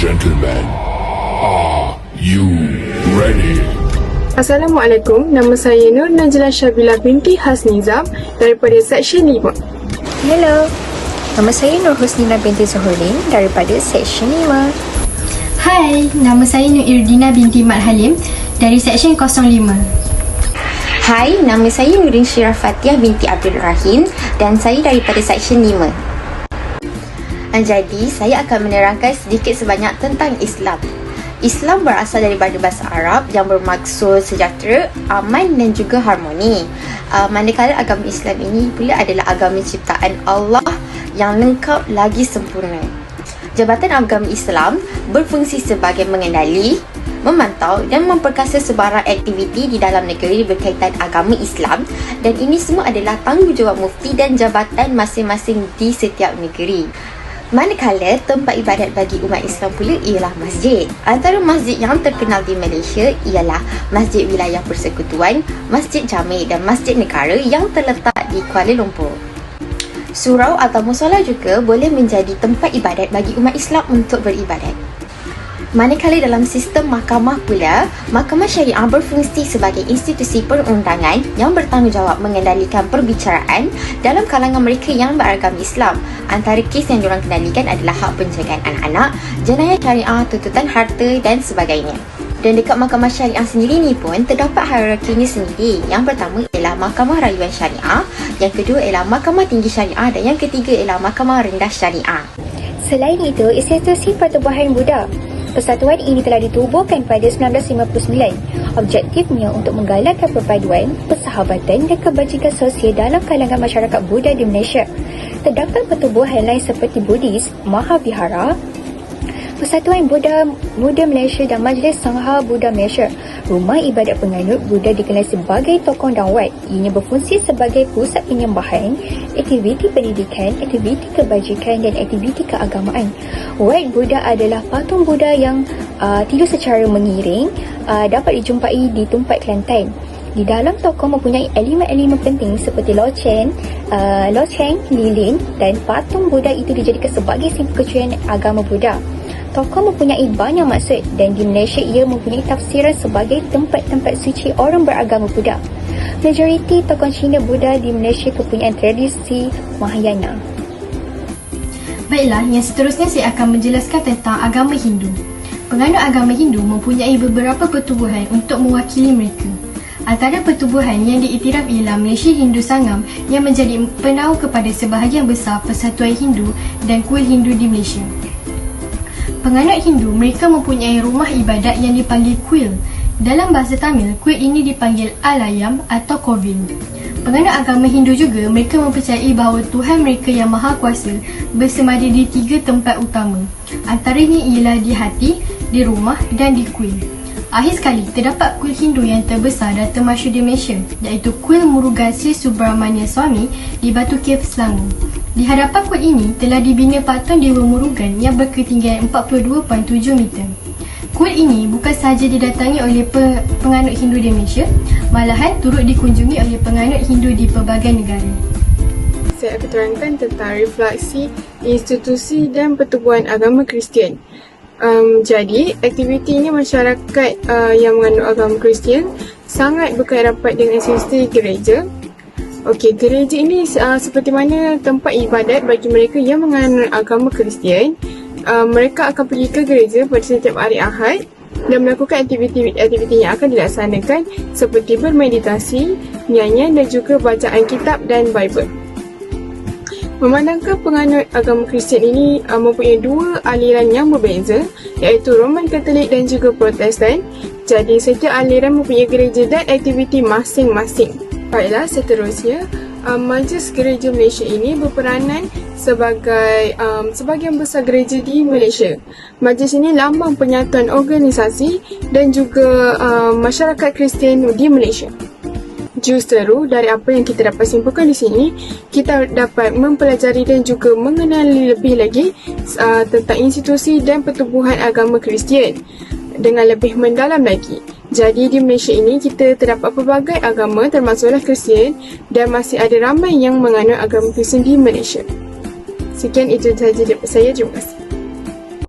gentlemen, are you ready? Assalamualaikum, nama saya Nur Najla Syabila binti Hasnizam daripada Seksyen 5. Hello, nama saya Nur Husnina binti Zuhurin daripada Seksyen 5. Hai, nama saya Nur Irdina binti Mat Halim dari Seksyen 05. Hai, nama saya Nurin Syirah Fatiah binti Abdul Rahim dan saya daripada Seksyen 5. Jadi, saya akan menerangkan sedikit sebanyak tentang Islam. Islam berasal daripada bahasa Arab yang bermaksud sejahtera, aman dan juga harmoni. Manakala agama Islam ini pula adalah agama ciptaan Allah yang lengkap lagi sempurna. Jabatan Agama Islam berfungsi sebagai mengendali, memantau dan memperkasa sebarang aktiviti di dalam negeri berkaitan agama Islam, dan ini semua adalah tanggungjawab mufti dan jabatan masing-masing di setiap negeri. Manakala tempat ibadat bagi umat Islam pula ialah masjid. Antara masjid yang terkenal di Malaysia ialah Masjid Wilayah Persekutuan, Masjid Jami' dan Masjid Negara yang terletak di Kuala Lumpur. Surau atau musola juga boleh menjadi tempat ibadat bagi umat Islam untuk beribadat. Manakala dalam sistem mahkamah pula, Mahkamah Syariah berfungsi sebagai institusi perundangan yang bertanggungjawab mengendalikan perbicaraan dalam kalangan mereka yang beragama Islam. Antara kes yang diorang kendalikan adalah hak penjagaan anak-anak, jenayah syariah, tuntutan harta dan sebagainya. Dan dekat Mahkamah Syariah sendiri ni pun terdapat hierarkinya sendiri. Yang pertama ialah Mahkamah Rayuan Syariah, yang kedua ialah Mahkamah Tinggi Syariah dan yang ketiga ialah Mahkamah Rendah Syariah. Selain itu, institusi Pertubuhan Buddha. Persatuan ini telah ditubuhkan pada 1959. Objektifnya untuk menggalakkan perpaduan, persahabatan dan kebajikan sosial dalam kalangan masyarakat Buddha di Malaysia. Terdapat pertubuhan lain seperti Buddhis, Mahavihara, Persatuan Buddha Muda Malaysia dan Majlis Sangha Buddha Malaysia. Rumah ibadat penganut Buddha dikenal sebagai tokong dan wat. Ianya berfungsi sebagai pusat penyembahan, aktiviti pendidikan, aktiviti kebajikan dan aktiviti keagamaan. Wat Buddha adalah patung Buddha yang tidur secara mengiring, dapat dijumpai di Tumpat Kelantan. Di dalam tokong mempunyai elemen-elemen penting seperti loceng, lilin dan patung Buddha itu dijadikan sebagai simbol kecuali agama Buddha. Tokong mempunyai banyak maksud dan di Malaysia ia mempunyai tafsiran sebagai tempat-tempat suci orang beragama Buddha. Majoriti tokong Cina Buddha di Malaysia kepunyaan tradisi Mahayana. Baiklah, yang seterusnya saya akan menjelaskan tentang agama Hindu. Penganut agama Hindu mempunyai beberapa pertubuhan untuk mewakili mereka. Antara pertubuhan yang diiktiraf ialah Malaysia Hindu Sangam yang menjadi penaung kepada sebahagian besar persatuan Hindu dan kuil Hindu di Malaysia. Penganut Hindu, mereka mempunyai rumah ibadat yang dipanggil kuil. Dalam bahasa Tamil, kuil ini dipanggil Alayam atau Kovil. Penganut agama Hindu juga, mereka mempercayai bahawa Tuhan mereka yang Maha Kuasa bersemada di 3 tempat utama. Antaranya ialah di hati, di rumah dan di kuil. Akhir sekali, terdapat kuil Hindu yang terbesar dan termasyhur di Malaysia, iaitu Kuil Murugan Sri Subramania Swami di Batu Cave, Selangor. Di hadapan kuil ini telah dibina patung Dewa Murugan yang berketinggian 42.7 meter. Kuil ini bukan sahaja didatangi oleh penganut Hindu di Malaysia, malahan turut dikunjungi oleh penganut Hindu di pelbagai negara. Saya akan terangkan tentang refleksi institusi dan pertubuhan agama Kristian. Jadi, aktivitinya masyarakat yang menganut agama Kristian sangat berkait rapat dengan institusi gereja. Okey, gereja ini seperti mana tempat ibadat bagi mereka yang menganut agama Kristian. Mereka akan pergi ke gereja pada setiap hari Ahad dan melakukan aktiviti yang akan dilaksanakan seperti bermeditasi, nyanyian dan juga bacaan kitab dan Bible. Memandangkan penganut agama Kristian ini mempunyai 2 aliran yang berbeza, iaitu Roman Katolik dan juga Protestan. Jadi setiap aliran mempunyai gereja dan aktiviti masing-masing. Baiklah, seterusnya, Majlis Gereja Malaysia ini berperanan sebagai sebahagian besar gereja di Malaysia. Majlis ini lambang penyatuan organisasi dan juga masyarakat Kristian di Malaysia. Justeru dari apa yang kita dapat simpulkan di sini, kita dapat mempelajari dan juga mengenali lebih lagi tentang institusi dan pertubuhan agama Kristian dengan lebih mendalam lagi. Jadi di Malaysia ini kita terdapat pelbagai agama termasuklah Kristian dan masih ada ramai yang menganut agama Kristian di Malaysia. Sekian itu sahaja daripada saya. Terima kasih.